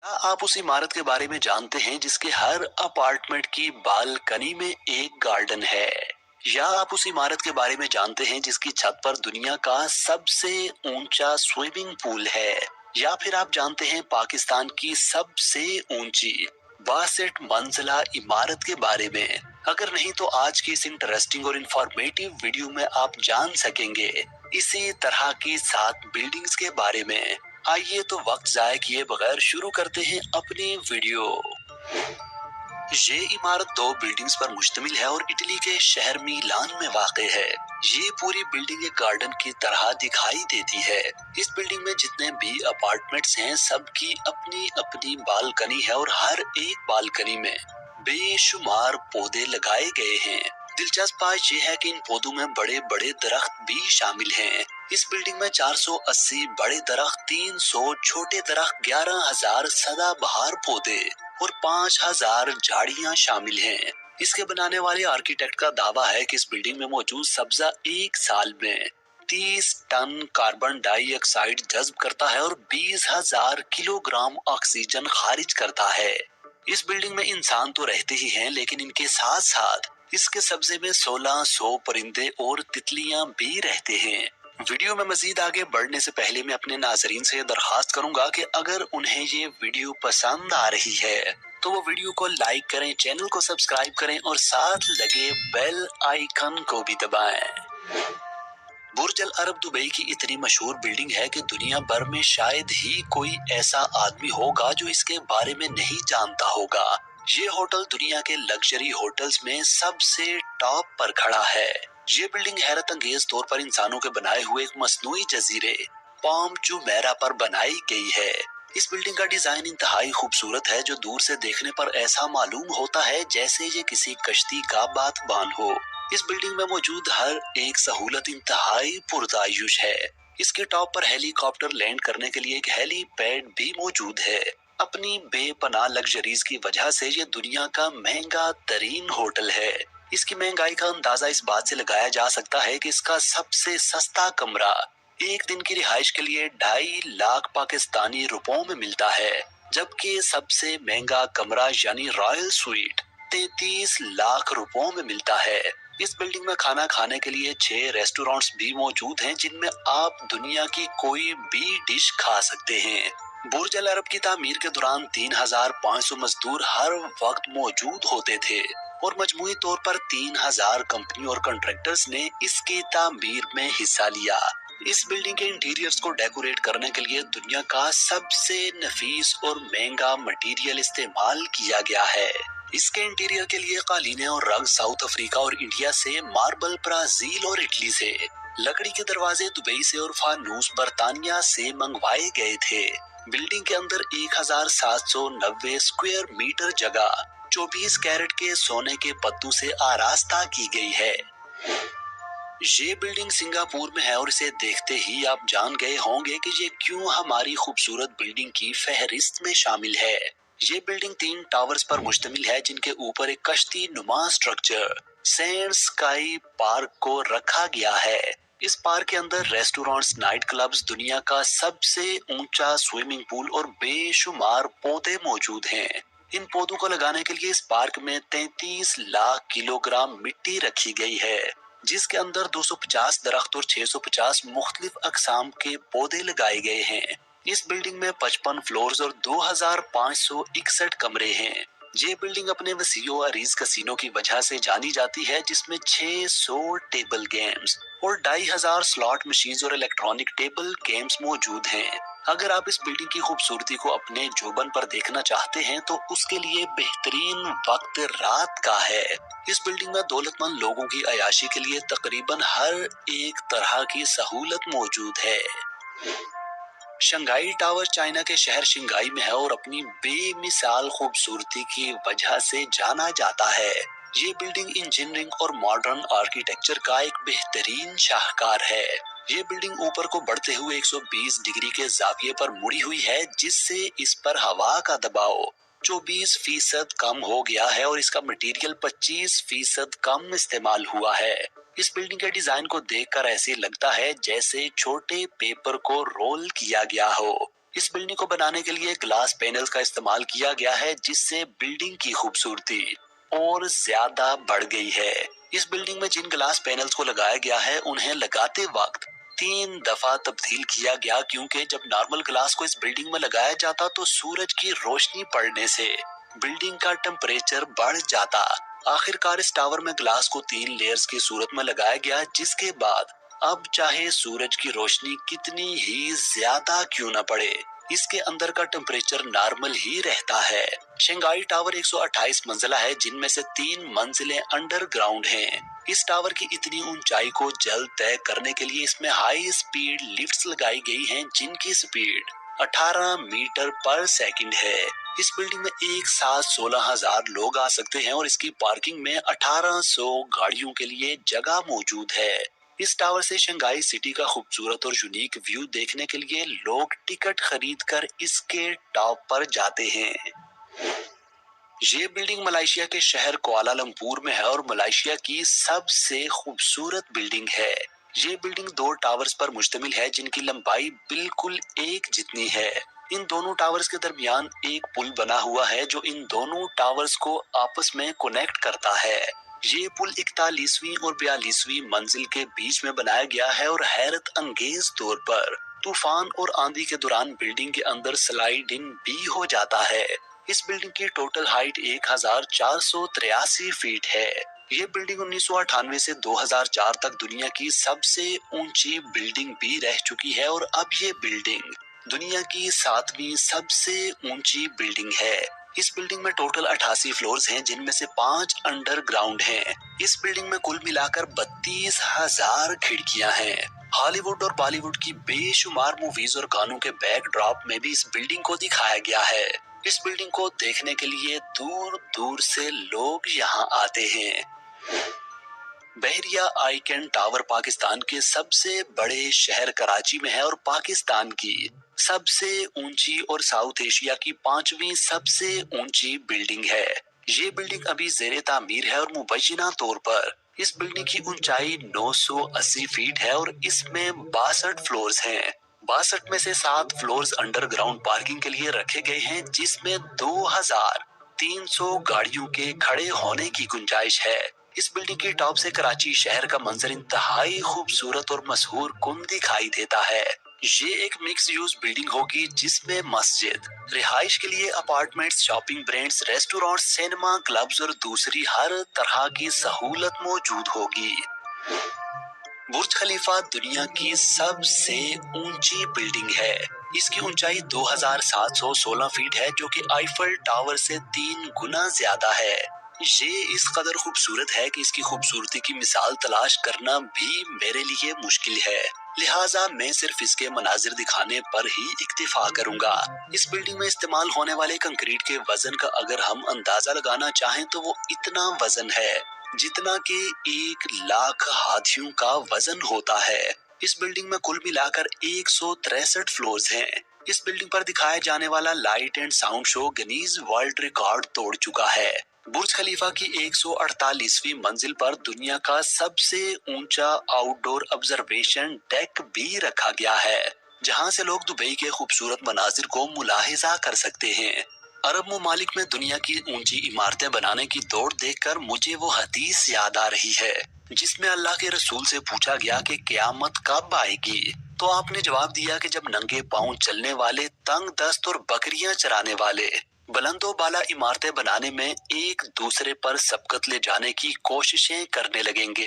आप उस इमारत के बारे में जानते हैं जिसके हर अपार्टमेंट की बालकनी में एक गार्डन है? या आप उस इमारत के बारे में जानते हैं जिसकी छत पर दुनिया का सबसे ऊंचा स्विमिंग पूल है? या फिर आप जानते हैं पाकिस्तान की सबसे ऊंची 62 मंजिला इमारत के बारे में? अगर नहीं तो आज की इस इंटरेस्टिंग और इंफॉर्मेटिव वीडियो में आप जान सकेंगे इसी तरह की 7 बिल्डिंग्स के बारे में। आइए तो वक्त जाया किए बगैर शुरू करते हैं अपनी वीडियो। ये इमारत 2 बिल्डिंग्स पर मुश्तमिल है और इटली के शहर मिलान में वाक़ है। ये पूरी बिल्डिंग एक गार्डन की तरह दिखाई देती है। इस बिल्डिंग में जितने भी अपार्टमेंट्स हैं सबकी अपनी अपनी बालकनी है और हर एक बालकनी में बेशुमार पौधे लगाए गए हैं। दिलचस्प बात यह है कि इन पौधों में बड़े बड़े दरख्त भी शामिल हैं। इस बिल्डिंग में 480 बड़े दरख्त, 300 छोटे दरख्त, 11,000 सदाबहार पौधे और 5,000 झाड़ियां शामिल हैं। इसके बनाने वाले आर्किटेक्ट का दावा है कि इस बिल्डिंग में मौजूद सब्जा एक साल में 30 टन कार्बन डाइऑक्साइड जज्ब करता है और 20,000 किलोग्राम ऑक्सीजन खारिज करता है। इस बिल्डिंग में इंसान तो रहते ही हैं, लेकिन इनके साथ साथ इसके सब्जे में 1600 परिंदे और तितलियां भी रहते हैं। वीडियो में मजीद आगे बढ़ने से पहले मैं अपने नाजरीन से दरखास्त करूंगा कि अगर उन्हें ये वीडियो पसंद आ रही है तो वो वीडियो को लाइक करें, चैनल को सब्सक्राइब करें और साथ लगे बेल आइकन को भी दबाएं। बुर्ज अल अरब दुबई की इतनी मशहूर बिल्डिंग है कि दुनिया भर में शायद ही कोई ऐसा आदमी होगा जो इसके बारे में नहीं जानता होगा। ये होटल दुनिया के लग्जरी होटल्स में सबसे टॉप पर खड़ा है। ये बिल्डिंग हैरत अंगेज तौर पर इंसानों के बनाए हुए एक मस्नूई जजीरे पाम जुमेरा पर बनाई गई है। इस बिल्डिंग का डिजाइन इंतहाई खूबसूरत है, जो दूर से देखने पर ऐसा मालूम होता है जैसे ये किसी कश्ती का बातबान हो। इस बिल्डिंग में मौजूद हर एक सहूलत इंतहाई पुरतायुश है। इसके टॉप पर हेलीकॉप्टर लैंड करने के लिए एक हेलीपैड भी मौजूद है। अपनी बेपनाह लग्जरीज की वजह से ये दुनिया का महंगा तरीन होटल है। इसकी महंगाई का अंदाजा इस बात से लगाया जा सकता है कि इसका सबसे सस्ता कमरा एक दिन की रिहाइश के लिए 2.5 लाख पाकिस्तानी रुपयों में मिलता है, जबकि सबसे महंगा कमरा यानी रॉयल स्वीट 33 लाख रुपयों में मिलता है। इस बिल्डिंग में खाना खाने के लिए 6 रेस्टोरेंट्स भी मौजूद हैं, जिनमें आप दुनिया की कोई भी डिश खा सकते हैं। बुर्ज अल अरब की तामीर के दौरान 3,500 मजदूर हर वक्त मौजूद होते थे और मजमूई तौर पर 3,000 कंपनी और कॉन्ट्रैक्टर्स ने इसकी तामीर में हिस्सा लिया। इस बिल्डिंग के इंटीरियर्स को डेकोरेट करने के लिए दुनिया का सबसे नफीस और महंगा मटेरियल इस्तेमाल किया गया है। इसके इंटीरियर के लिए कालीनें और रंग साउथ अफ्रीका और इंडिया से, मार्बल ब्राजील और इटली से, लकड़ी के दरवाजे दुबई से और फानूस बर्तानिया से मंगवाए गए थे। बिल्डिंग के अंदर 1,790 स्क्वायर मीटर जगह 24 कैरेट के सोने के पत्तों से आरास्ता की गई है। ये बिल्डिंग सिंगापुर में है और इसे देखते ही आप जान गए होंगे कि ये क्यों हमारी खूबसूरत बिल्डिंग की फहरिस्त में शामिल है। ये बिल्डिंग 3 टावर्स पर मुश्तमिल है, जिनके ऊपर एक कश्ती नुमा स्ट्रक्चर सैंड स्काई पार्क को रखा गया है। इस पार्क के अंदर रेस्टोरेंट्स, नाइट क्लब्स, दुनिया का सबसे ऊंचा स्विमिंग पूल और बेशुमार पौधे मौजूद हैं। इन पौधों को लगाने के लिए इस पार्क में 33 लाख किलोग्राम मिट्टी रखी गई है, जिसके अंदर 250 दरख्त और 650 मुख्तलिफ अकसाम के पौधे लगाए गए हैं। इस बिल्डिंग में 55 फ्लोर्स और 2,561 कमरे हैं। ये बिल्डिंग अपने वसीओ अरीज कसिनो की वजह से जानी जाती है, जिसमें 600 टेबल गेम्स और 2,500 स्लॉट मशीन्स और इलेक्ट्रॉनिक टेबल गेम्स मौजूद हैं। अगर आप इस बिल्डिंग की खूबसूरती को अपने जुबान पर देखना चाहते हैं तो उसके लिए बेहतरीन वक्त रात का है। इस बिल्डिंग में दौलतमंद लोगों की अयाशी के लिए तकरीबन हर एक तरह की सहूलत मौजूद है। शंघाई टावर चाइना के शहर शंघाई में है और अपनी बेमिसाल खूबसूरती की वजह से जाना जाता है। ये बिल्डिंग इंजीनियरिंग और मॉडर्न आर्किटेक्चर का एक बेहतरीन शाहकार है। ये बिल्डिंग ऊपर को बढ़ते हुए 120 डिग्री के जाविये पर मुड़ी हुई है, जिससे इस पर हवा का दबाव 24% कम हो गया है और इसका मटेरियल 25% कम इस्तेमाल हुआ है। इस बिल्डिंग के डिजाइन को देखकर ऐसे लगता है जैसे छोटे पेपर को रोल किया गया हो। इस बिल्डिंग को बनाने के लिए ग्लास पैनल्स का इस्तेमाल किया गया है, जिससे बिल्डिंग की खूबसूरती और ज्यादा बढ़ गई है। इस बिल्डिंग में जिन ग्लास पैनल्स को लगाया गया है उन्हें लगाते वक्त 3 दफा तब्दील किया गया, क्योंकि जब नॉर्मल ग्लास को इस बिल्डिंग में लगाया जाता तो सूरज की रोशनी पड़ने से बिल्डिंग का टेम्परेचर बढ़ जाता। आखिरकार इस टावर में ग्लास को 3 लेयर्स की सूरत में लगाया गया, जिसके बाद अब चाहे सूरज की रोशनी कितनी ही ज्यादा क्यों न पड़े, इसके अंदर का टेम्परेचर नॉर्मल ही रहता है। शंघाई टावर 128 मंजिला है, जिनमें से 3 मंजिलें अंडरग्राउंड हैं। इस टावर की इतनी ऊंचाई को जल्द तय करने के लिए इसमें हाई स्पीड लिफ्ट्स लगाई गई हैं, जिनकी स्पीड 18 मीटर पर सेकंड है। इस बिल्डिंग में एक साथ 16,000 लोग आ सकते हैं और इसकी पार्किंग में 1800 गाड़ियों के लिए जगह मौजूद है। इस टावर से शंघाई सिटी का खूबसूरत और यूनिक व्यू देखने के लिए लोग टिकट खरीदकर इसके टॉप पर जाते हैं। ये बिल्डिंग मलेशिया के शहर कुआलालंपुर में है और मलेशिया की सबसे खूबसूरत बिल्डिंग है। ये बिल्डिंग 2 टावर्स पर मुश्तमिल है, जिनकी लंबाई बिल्कुल एक जितनी है। इन दोनों टावर्स के दरमियान एक पुल बना हुआ है जो इन दोनों टावर्स को आपस में कनेक्ट करता है। ये पुल 41वीं और 42वीं मंजिल के बीच में बनाया गया है और हैरत अंगेज तौर पर तूफान और आंधी के दौरान बिल्डिंग के अंदर स्लाइडिंग भी हो जाता है। इस बिल्डिंग की टोटल हाइट 1483 फीट है। ये बिल्डिंग 1998 से 2004 तक दुनिया की सबसे ऊंची बिल्डिंग भी रह चुकी है और अब ये बिल्डिंग दुनिया की 7वीं सबसे ऊंची बिल्डिंग है। इस बिल्डिंग में टोटल 88 फ्लोर्स हैं, जिनमें से 5 अंडरग्राउंड हैं। इस बिल्डिंग में कुल मिलाकर 32,000 खिड़कियां हैं। हॉलीवुड और बॉलीवुड की बेशुमार मूवीज और गानों के बैकड्रॉप में भी इस बिल्डिंग को दिखाया गया है। इस बिल्डिंग को देखने के लिए दूर दूर से लोग यहाँ आते हैं। बहरिया आइकन टावर पाकिस्तान के सबसे बड़े शहर कराची में है और पाकिस्तान की सबसे ऊंची और साउथ एशिया की 5वीं सबसे ऊंची बिल्डिंग है। ये बिल्डिंग अभी ज़ेरे तामीर है और मुबैना तौर पर इस बिल्डिंग की ऊंचाई 980 फीट है और इसमें 62 फ्लोर्स हैं। 62 में से 7 फ्लोर्स अंडरग्राउंड पार्किंग के लिए रखे गए हैं, जिसमें 2300 गाड़ियों के खड़े होने की गुंजाइश है। इस बिल्डिंग के टॉप से कराची शहर का मंजर इंतहाई खूबसूरत और मशहूर कुन दिखाई देता है। ये एक मिक्स यूज बिल्डिंग होगी, जिसमें मस्जिद, रिहाइश के लिए apartments, shopping brands, restaurant, cinema, clubs और दूसरी हर तरह की सहूलत मौजूद होगी। बुर्ज खलीफा दुनिया की सबसे ऊंची बिल्डिंग है। इसकी ऊंचाई 2716 फीट है, जो कि आईफल टावर से 3 गुना ज्यादा है। ये इस कदर खूबसूरत है कि इसकी खूबसूरती की मिसाल तलाश करना भी मेरे लिए मुश्किल है, लिहाजा मैं सिर्फ इसके मनाजिर दिखाने पर ही इक्तिफा करूंगा। इस बिल्डिंग में इस्तेमाल होने वाले कंक्रीट के वजन का अगर हम अंदाजा लगाना चाहें तो वो इतना वजन है जितना कि 1 लाख हाथियों का वजन होता है। इस बिल्डिंग में कुल मिलाकर 163 फ्लोर्स हैं। इस बिल्डिंग पर दिखाया जाने वाला light and sound show Guinness world record तोड़ चुका है। बुर्ज खलीफा की 148वीं मंजिल पर दुनिया का सबसे ऊंचा आउटडोर ऑब्जर्वेशन डेक भी रखा गया है, जहां से लोग दुबई के खूबसूरत मनाजिर को मुलाहिजा कर सकते हैं। अरब ममालिक में दुनिया की ऊंची इमारतें बनाने की दौड़ देखकर मुझे वो हदीस याद आ रही है, जिसमें अल्लाह के रसूल से पूछा गया कि क़यामत कब आएगी, तो आपने जवाब दिया कि जब नंगे पांव चलने वाले, तंग दस्त और बकरियां चराने वाले बुलंदो बाला इमारतें बनाने में एक दूसरे पर सबकत ले जाने की कोशिशें करने लगेंगे।